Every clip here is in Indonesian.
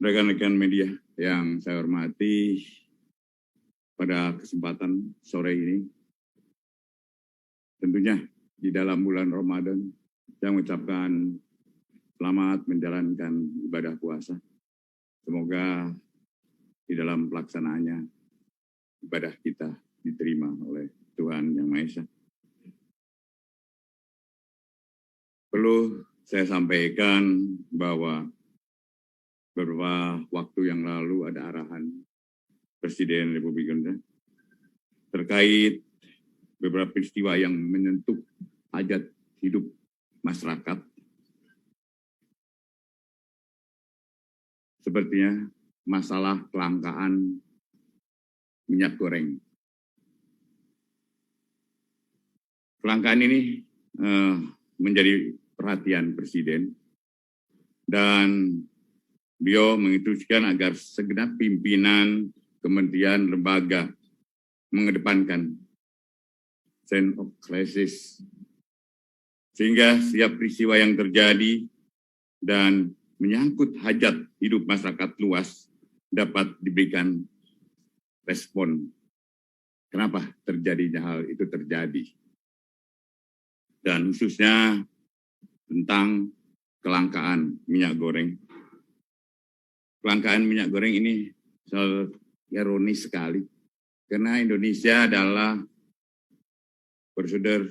Rekan-rekan media yang saya hormati, pada kesempatan sore ini, tentunya di dalam bulan Ramadan, saya mengucapkan selamat menjalankan ibadah puasa. Semoga di dalam pelaksanaannya ibadah kita diterima oleh Tuhan Yang Maha Esa. Perlu saya sampaikan bahwa beberapa waktu yang lalu ada arahan Presiden Republik Indonesia terkait beberapa peristiwa yang menyentuh hajat hidup masyarakat. Sepertinya masalah kelangkaan minyak goreng. Kelangkaan ini menjadi perhatian Presiden dan beliau menginstruksikan agar segenap pimpinan kementerian lembaga mengedepankan sense of crisis sehingga setiap peristiwa yang terjadi dan menyangkut hajat hidup masyarakat luas dapat diberikan respon. Kenapa terjadinya hal itu terjadi? Dan khususnya tentang kelangkaan minyak goreng. Kelangkaan minyak goreng ini ironis sekali, karena Indonesia adalah produser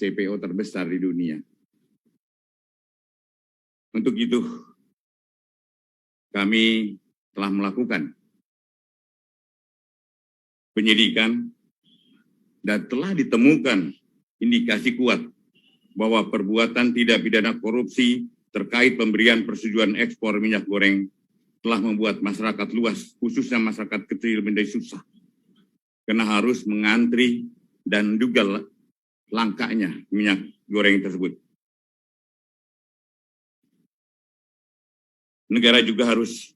CPO terbesar di dunia. Untuk itu, kami telah melakukan penyidikan dan telah ditemukan indikasi kuat bahwa perbuatan tidak pidana korupsi terkait pemberian persetujuan ekspor minyak goreng telah membuat masyarakat luas, khususnya masyarakat kecil, menjadi susah karena harus mengantri dan juga langkanya minyak goreng tersebut. Negara juga harus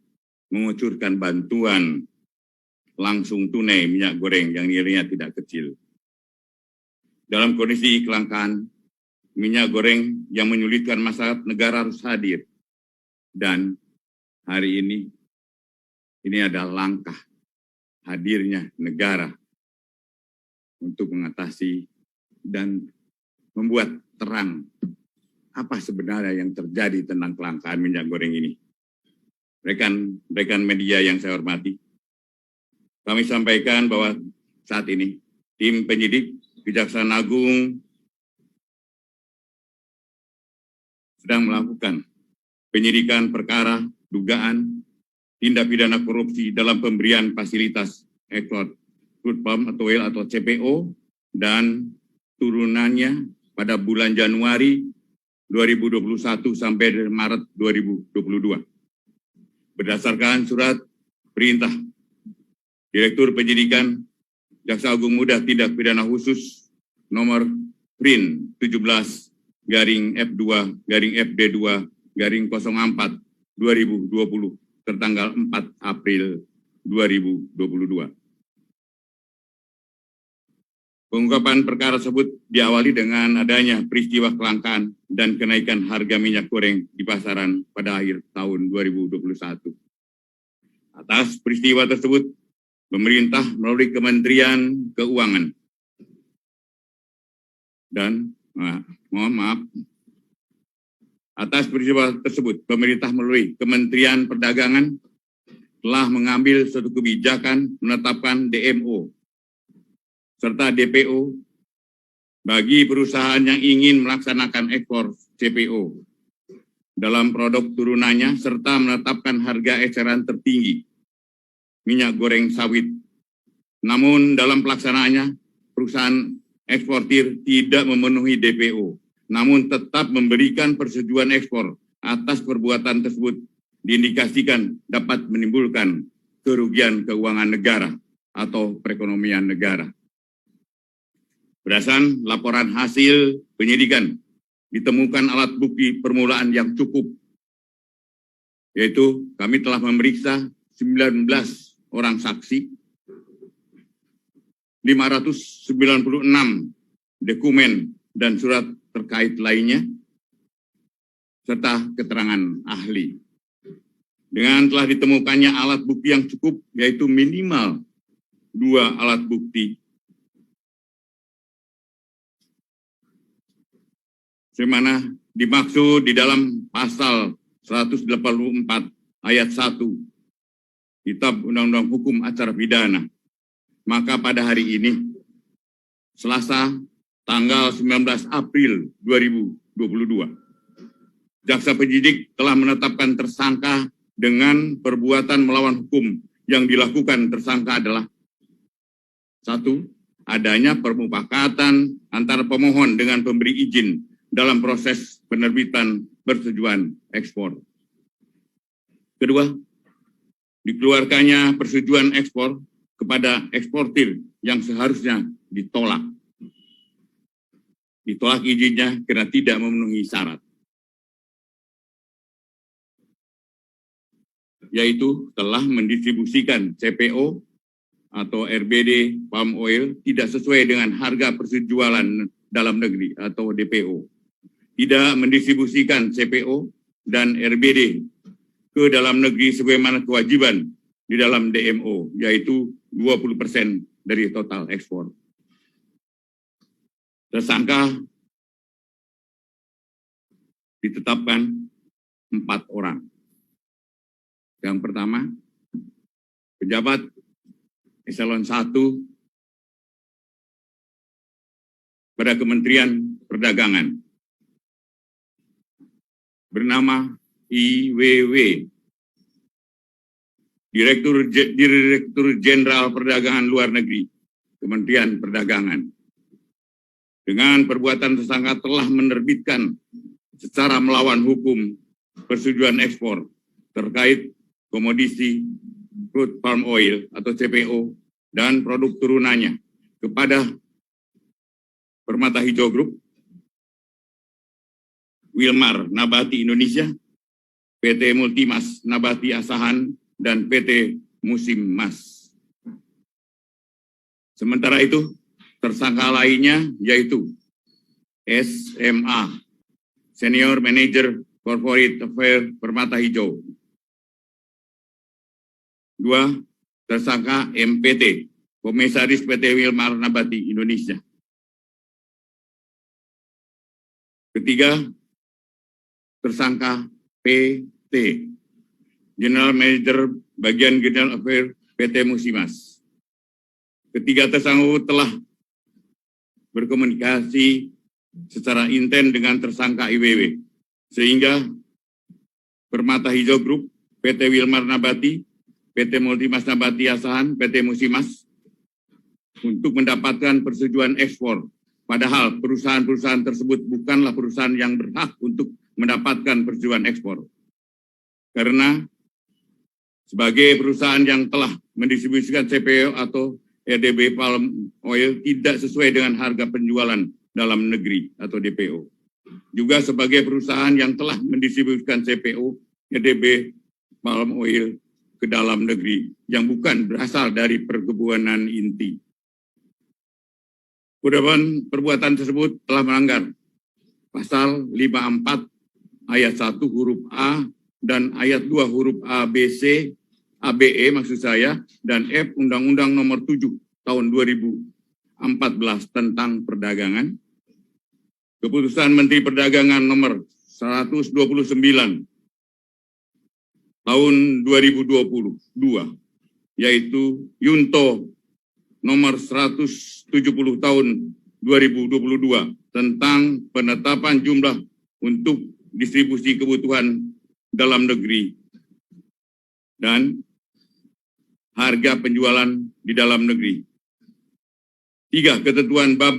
mengucurkan bantuan langsung tunai minyak goreng yang nilainya tidak kecil. Dalam kondisi kelangkaan minyak goreng yang menyulitkan masyarakat, negara harus hadir. Dan hari ini adalah langkah hadirnya negara untuk mengatasi dan membuat terang apa sebenarnya yang terjadi tentang kelangkaan minyak goreng ini. Rekan media yang saya hormati, kami sampaikan bahwa saat ini tim penyidik Kejaksaan Agung sedang melakukan penyidikan perkara dugaan tindak pidana korupsi dalam pemberian fasilitas ekspor crude palm atau oil atau CPO dan turunannya pada bulan Januari 2021 sampai Maret 2022. Berdasarkan surat perintah Direktur Penyidikan Jaksa Agung Muda Tindak Pidana Khusus nomor PRIN 17-F2-FD2-04 2020 tertanggal 4 April 2022. Pengungkapan perkara tersebut diawali dengan adanya peristiwa kelangkaan dan kenaikan harga minyak goreng di pasaran pada akhir tahun 2021. Atas peristiwa tersebut, pemerintah melalui Kementerian Keuangan dan atas peristiwa tersebut, pemerintah melalui Kementerian Perdagangan telah mengambil suatu kebijakan menetapkan DMO serta DPO bagi perusahaan yang ingin melaksanakan ekspor CPO dalam produk turunannya serta menetapkan harga eceran tertinggi minyak goreng sawit. Namun dalam pelaksanaannya, perusahaan eksportir tidak memenuhi DPO, namun tetap memberikan persetujuan ekspor. Atas perbuatan tersebut diindikasikan dapat menimbulkan kerugian keuangan negara atau perekonomian negara. Berdasarkan laporan hasil penyidikan, ditemukan alat bukti permulaan yang cukup, yaitu kami telah memeriksa 19 orang saksi, 596 dokumen dan surat terkait lainnya, serta keterangan ahli. Dengan telah ditemukannya alat bukti yang cukup, yaitu minimal 2 alat bukti, sebagaimana dimaksud di dalam pasal 184 ayat 1 Kitab Undang-Undang Hukum Acara Pidana. Maka pada hari ini, Selasa, tanggal 19 April 2022, jaksa penyidik telah menetapkan tersangka dengan perbuatan melawan hukum. Yang dilakukan tersangka adalah: 1. Adanya permufakatan antara pemohon dengan pemberi izin dalam proses penerbitan persetujuan ekspor. Kedua, dikeluarkannya persetujuan ekspor kepada eksportir yang seharusnya ditolak. Ditolak izinnya karena tidak memenuhi syarat, yaitu telah mendistribusikan CPO atau RBD palm oil tidak sesuai dengan harga persejualan dalam negeri atau DPO. Tidak mendistribusikan CPO dan RBD ke dalam negeri sebagaimana kewajiban di dalam DMO, yaitu 20% dari total ekspor. Tersangka ditetapkan 4 orang. Yang pertama, pejabat eselon 1 pada Kementerian Perdagangan bernama IWW, Direktur Jenderal Perdagangan Luar Negeri, Kementerian Perdagangan. Dengan perbuatan tersangka telah menerbitkan secara melawan hukum persetujuan ekspor terkait komoditi crude palm oil atau CPO dan produk turunannya kepada Permata Hijau Group, Wilmar Nabati Indonesia, PT Multimas Nabati Asahan, dan PT Musim Mas. Sementara itu, tersangka lainnya yaitu SMA, Senior Manager Corporate Affairs Permata Hijau. 2. Tersangka MPT, Komisaris PT Wilmar Nabati Indonesia. 3. Tersangka PT, General Manager Bagian General Affairs PT Musimas. 3 tersangka telah berkomunikasi secara intens dengan tersangka IWW, sehingga Permata Hijau Group, PT Wilmar Nabati, PT Multimas Nabati Asahan, PT Musimas untuk mendapatkan persetujuan ekspor. Padahal perusahaan-perusahaan tersebut bukanlah perusahaan yang berhak untuk mendapatkan persetujuan ekspor. Karena sebagai perusahaan yang telah mendistribusikan CPO atau RDB palm oil tidak sesuai dengan harga penjualan dalam negeri atau DPO. Juga sebagai perusahaan yang telah mendistribusikan CPO, RDB palm oil ke dalam negeri yang bukan berasal dari perkebunan inti. Perbuatan tersebut telah melanggar pasal 54 ayat 1 huruf A dan ayat 2 huruf ABC, ABE maksud saya, dan F Undang-Undang Nomor 7 tahun 2014 tentang perdagangan, Keputusan Menteri Perdagangan Nomor 129 tahun 2022, yaitu Yunto Nomor 170 tahun 2022 tentang penetapan jumlah untuk distribusi kebutuhan dalam negeri dan harga penjualan di dalam negeri. 3. Ketentuan bab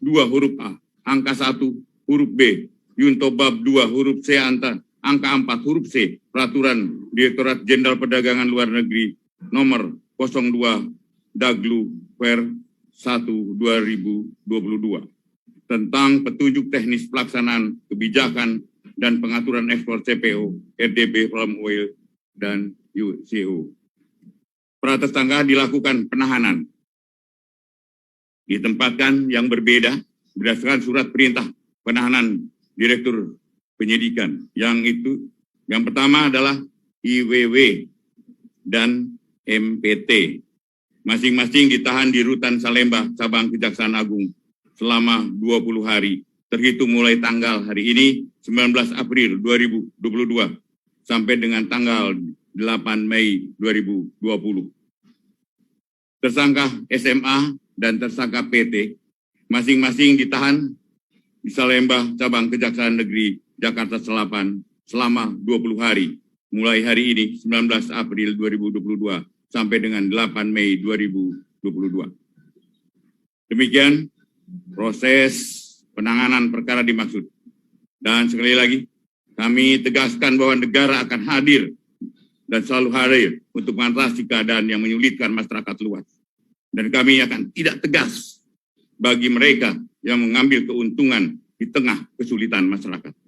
2 huruf A, angka 1 huruf B, Yunto bab 2 huruf C angka 4 huruf C, Peraturan Direktorat Jenderal Perdagangan Luar Negeri nomor 02 Daglu per 1 2022 tentang petunjuk teknis pelaksanaan kebijakan dan pengaturan ekspor CPO, RDB palm oil, dan UCO. Para tersangka dilakukan penahanan, ditempatkan yang berbeda berdasarkan surat perintah penahanan Direktur Penyidikan. Yang pertama adalah IWW, dan MPT. Masing-masing ditahan di Rutan Salemba, Cabang Kejaksaan Agung selama 20 hari, terhitung mulai tanggal hari ini, 19 April 2022, sampai dengan tanggal 8 Mei 2020. Tersangka SMA dan tersangka PT masing-masing ditahan di Salemba, Cabang Kejaksaan Negeri Jakarta Selatan selama 20 hari, mulai hari ini 19 April 2022 sampai dengan 8 Mei 2022. Demikian proses penanganan perkara dimaksud. Dan sekali lagi, kami tegaskan bahwa negara akan hadir dan selalu hadir untuk mengatasi keadaan yang menyulitkan masyarakat luas. Dan kami akan tidak tegas bagi mereka yang mengambil keuntungan di tengah kesulitan masyarakat.